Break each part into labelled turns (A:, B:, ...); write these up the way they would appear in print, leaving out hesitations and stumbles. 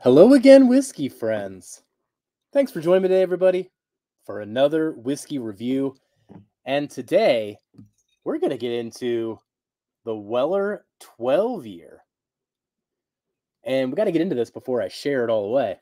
A: Hello again, whiskey friends. Thanks for joining me today, everybody, for another whiskey review. And today, we're going to get into the Weller 12 year. And we got to get into this before I share it all away.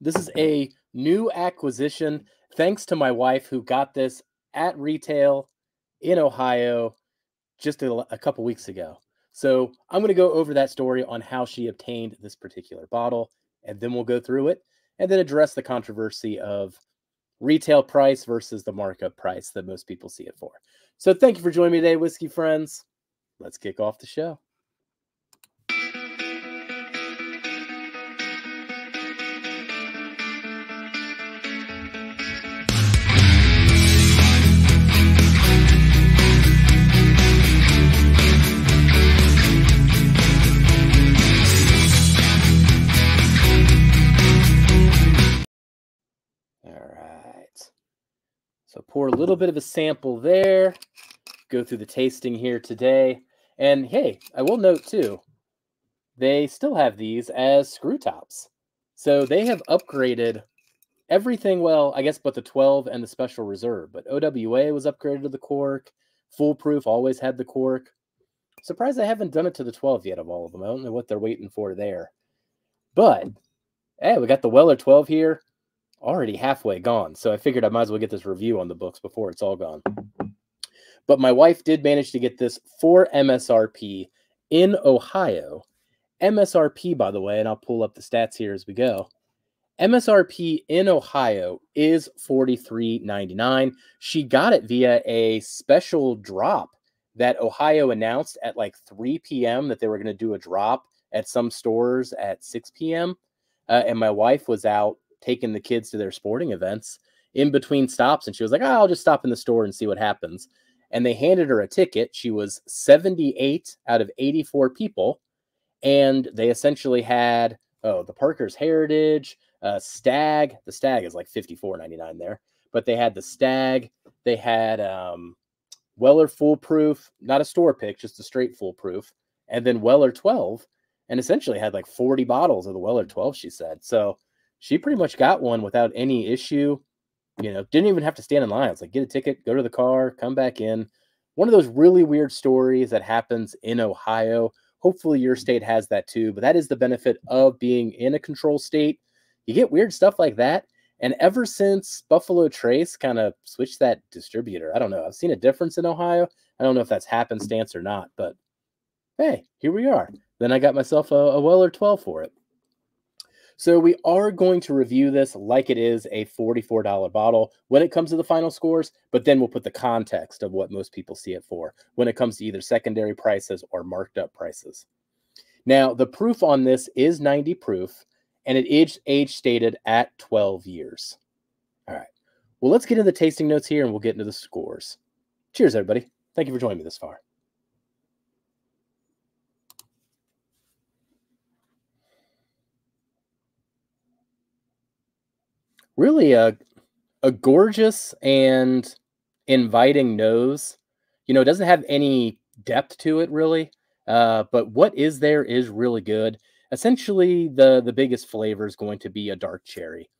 A: This is a new acquisition thanks to my wife who got this at retail in Ohio just a couple weeks ago. So I'm going to go over that story on how she obtained this particular bottle, and then we'll go through it and then address the controversy of retail price versus the markup price that most people see it for. So thank you for joining me today, whiskey friends. Let's kick off the show. So pour a little bit of a sample there, go through the tasting here today. And hey, I will note too, they still have these as screw tops. So they have upgraded everything, well, I guess, but the 12 and the special reserve. But OWA was upgraded to the cork. Foolproof always had the cork. Surprised I haven't done it to the 12 yet of all of them. I don't know what they're waiting for there. But, hey, we got the Weller 12 here. Already halfway gone, so I figured I might as well get this review on the books before it's all gone. But my wife did manage to get this for MSRP in Ohio. MSRP, by the way, and I'll pull up the stats here as we go. MSRP in Ohio is $43.99. She got it via a special drop that Ohio announced at like 3 p.m. that they were going to do a drop at some stores at 6 p.m. And my wife was out taking the kids to their sporting events in between stops. And she was like, oh, I'll just stop in the store and see what happens. And they handed her a ticket. She was 78 out of 84 people. And they essentially had, the Parker's Heritage, Stag. The Stag is like $54.99 there. But they had the Stag. They had Weller Foolproof, not a store pick, just a straight Foolproof. And then Weller 12. And essentially had like 40 bottles of the Weller 12, she said. So she pretty much got one without any issue. Didn't even have to stand in line. It's like, get a ticket, go to the car, come back in. One of those really weird stories that happens in Ohio. Hopefully your state has that too, but that is the benefit of being in a control state. You get weird stuff like that. And ever since Buffalo Trace kind of switched that distributor, I don't know. I've seen a difference in Ohio. I don't know if that's happenstance or not, but hey, here we are. Then I got myself a Weller 12 for it. So we are going to review this like it is a $44 bottle when it comes to the final scores, but then we'll put the context of what most people see it for when it comes to either secondary prices or marked up prices. Now, the proof on this is 90 proof, and it is age stated at 12 years. All right. Well, let's get into the tasting notes here, and we'll get into the scores. Cheers, everybody. Thank you for joining me this far. Really a gorgeous and inviting nose. It doesn't have any depth to it really, but what is there is really good. Essentially, the biggest flavor is going to be a dark cherry,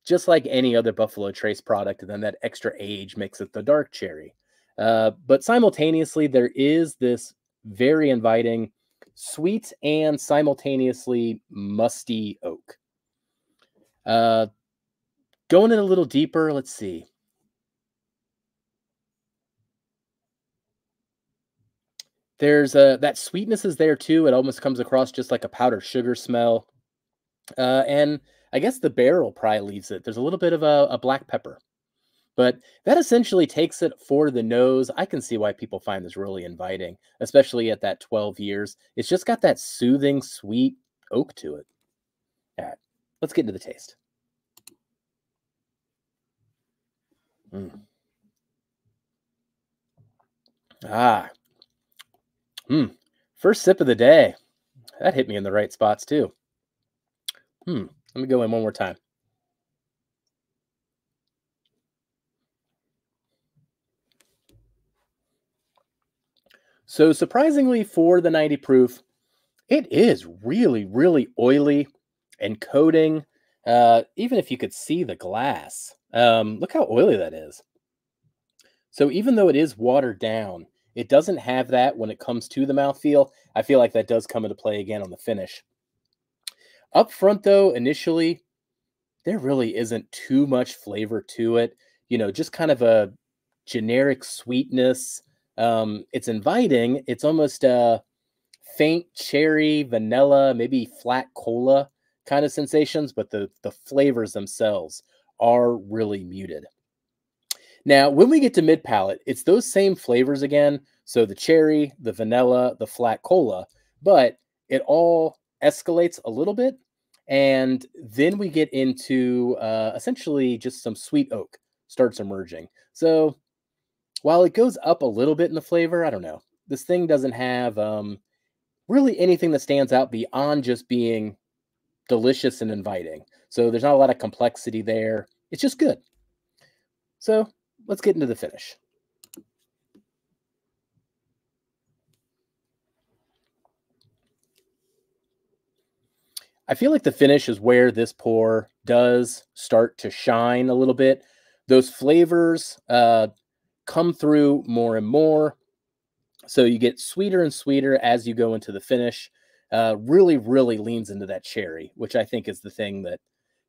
A: just like any other Buffalo Trace product. And then that extra age makes it the dark cherry. But simultaneously, there is this very inviting, sweet and simultaneously musty oak. Going in a little deeper, let's see. There's that sweetness is there too. It almost comes across just like a powdered sugar smell. And I guess the barrel probably leaves it. There's a little bit of a black pepper. But that essentially takes it for the nose. I can see why people find this really inviting, especially at that 12 years. It's just got that soothing, sweet oak to it. All right, let's get into the taste. First sip of the day. That hit me in the right spots too. Let me go in one more time. So surprisingly for the 90 proof, it is really, really oily and coating. Even if you could see the glass, look how oily that is. So even though it is watered down, it doesn't have that when it comes to the mouthfeel. I feel like that does come into play again on the finish. Up front, though, initially, there really isn't too much flavor to it. Just kind of a generic sweetness. It's inviting. It's almost faint cherry, vanilla, maybe flat cola kind of sensations, but the flavors themselves are really muted. Now, when we get to mid palate, it's those same flavors again. So the cherry, the vanilla, the flat cola, but it all escalates a little bit. And then we get into essentially just some sweet oak starts emerging. So while it goes up a little bit in the flavor, I don't know. This thing doesn't have really anything that stands out beyond just being delicious and inviting. So there's not a lot of complexity there. It's just good. So let's get into the finish. I feel like the finish is where this pour does start to shine a little bit. Those flavors come through more and more. So you get sweeter and sweeter as you go into the finish. Really, really leans into that cherry, which I think is the thing that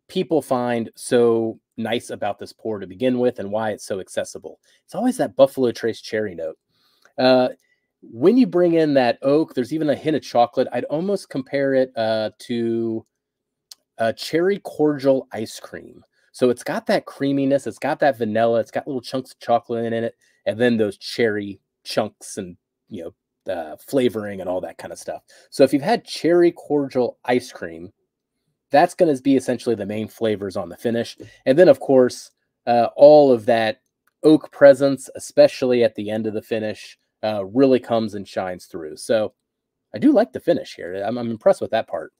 A: people find so nice about this pour to begin with and why it's so accessible. It's always that Buffalo Trace cherry note. When you bring in that oak, there's even a hint of chocolate. I'd almost compare it to a cherry cordial ice cream. So it's got that creaminess, it's got that vanilla, it's got little chunks of chocolate in it, and then those cherry chunks and flavoring and all that kind of stuff. So if you've had cherry cordial ice cream, that's going to be essentially the main flavors on the finish. And then, of course, all of that oak presence, especially at the end of the finish, really comes and shines through. So I do like the finish here. I'm impressed with that part.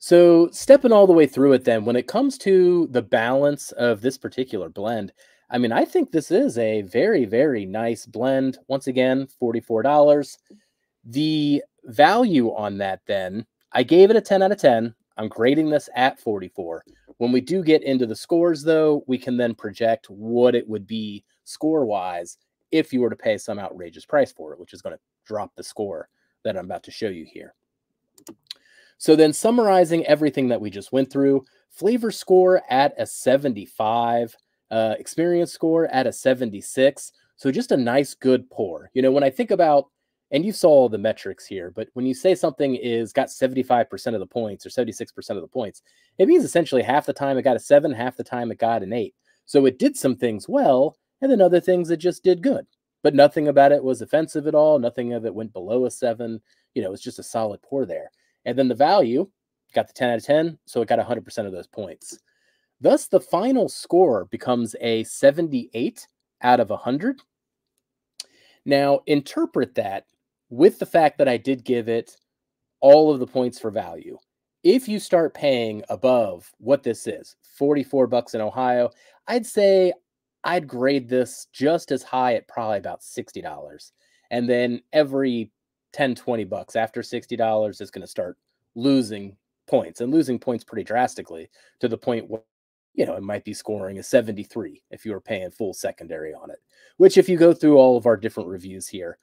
A: So stepping all the way through it then, when it comes to the balance of this particular blend, I mean, I think this is a very, very nice blend. Once again, $44. The value on that then, I gave it a 10 out of 10. I'm grading this at 44. When we do get into the scores, though, we can then project what it would be score-wise if you were to pay some outrageous price for it, which is going to drop the score that I'm about to show you here. So then summarizing everything that we just went through, flavor score at a 75, experience score at a 76. So just a nice, good pour. When I think about, and you saw all the metrics here, but when you say something is got 75% of the points or 76% of the points, it means essentially half the time it got a 7, half the time it got an 8. So it did some things well, and then other things it just did good. But nothing about it was offensive at all. Nothing of it went below a 7. It was just a solid pour there. And then the value got the 10 out of 10, so it got 100% of those points. Thus, the final score becomes a 78 out of 100. Now, interpret that with the fact that I did give it all of the points for value. If you start paying above what this is, $44 in Ohio, I'd say I'd grade this just as high at probably about $60. And then every 10, $20 after $60 is going to start losing points and losing points pretty drastically to the point where, it might be scoring a 73 if you were paying full secondary on it, which if you go through all of our different reviews here,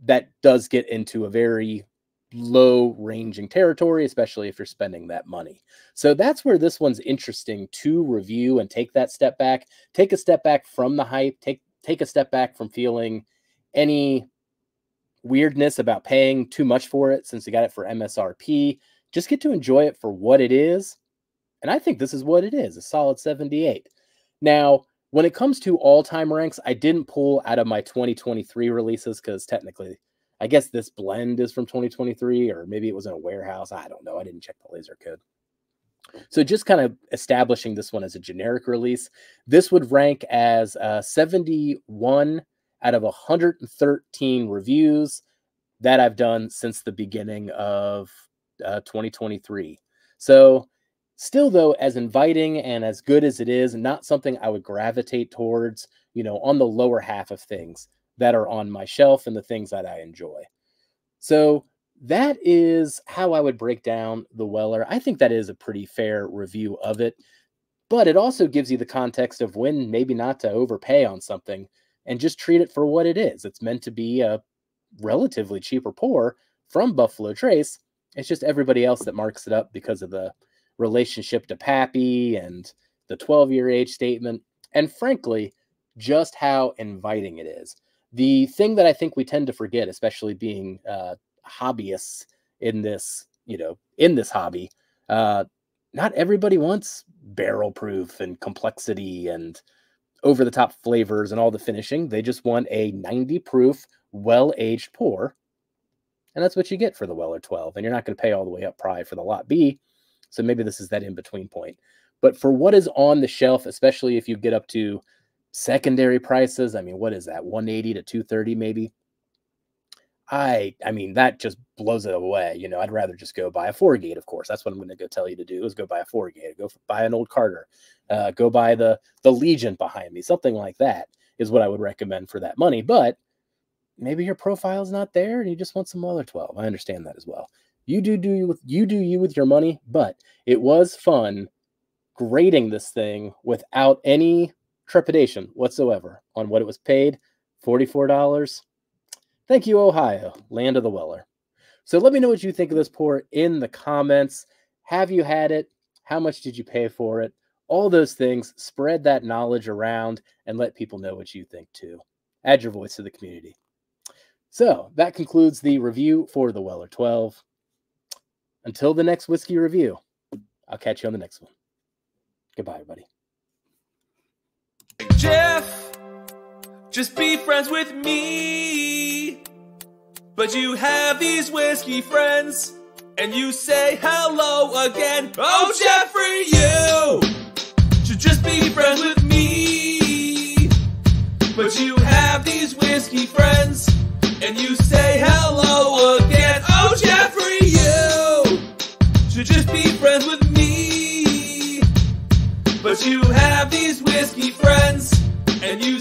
A: that does get into a very low ranging territory, especially if you're spending that money. So that's where this one's interesting to review and take that step back, take a step back from the hype, take a step back from feeling any weirdness about paying too much for it since you got it for MSRP. Just get to enjoy it for what it is. And I think this is what it is, a solid 78. Now, when it comes to all-time ranks, I didn't pull out of my 2023 releases because technically, I guess this blend is from 2023, or maybe it was in a warehouse. I don't know. I didn't check the laser code. So just kind of establishing this one as a generic release, this would rank as 71 out of 113 reviews that I've done since the beginning of 2023. So still, though, as inviting and as good as it is, not something I would gravitate towards, on the lower half of things that are on my shelf and the things that I enjoy. So that is how I would break down the Weller. I think that is a pretty fair review of it, but it also gives you the context of when maybe not to overpay on something and just treat it for what it is. It's meant to be a relatively cheaper pour from Buffalo Trace. It's just everybody else that marks it up because of the relationship to Pappy and the 12-year age statement, and frankly, just how inviting it is. The thing that I think we tend to forget, especially being hobbyists in this, in this hobby, not everybody wants barrel proof and complexity and over-the-top flavors and all the finishing. They just want a 90 proof, well-aged pour. And that's what you get for the Weller 12. And you're not going to pay all the way up probably for the Lot B. So maybe this is that in-between point. But for what is on the shelf, especially if you get up to secondary prices, I mean, what is that? 180 to 230 maybe? I mean, that just blows it away. I'd rather just go buy a 4-gate, of course. That's what I'm going to go tell you to do, is go buy a 4-gate. Go buy an old Carter. Go buy the Legion behind me. Something like that is what I would recommend for that money. But maybe your profile's not there and you just want some Weller 12. I understand that as well. You do you with your money, but it was fun grading this thing without any trepidation whatsoever on what it was paid. $44. Thank you, Ohio, land of the Weller. So let me know what you think of this pour in the comments. Have you had it? How much did you pay for it? All those things. Spread that knowledge around and let people know what you think too. Add your voice to the community. So that concludes the review for the Weller 12. Until the next whiskey review, I'll catch you on the next one. Goodbye, everybody.
B: Jeff, just be friends with me. But you have these whiskey friends, and you say hello again. Oh, Jeffrey, you should just be friends with me. But you have these whiskey friends, and you say hello again. Oh, Jeffrey, you should just be friends with me. But you have these whiskey friends, and you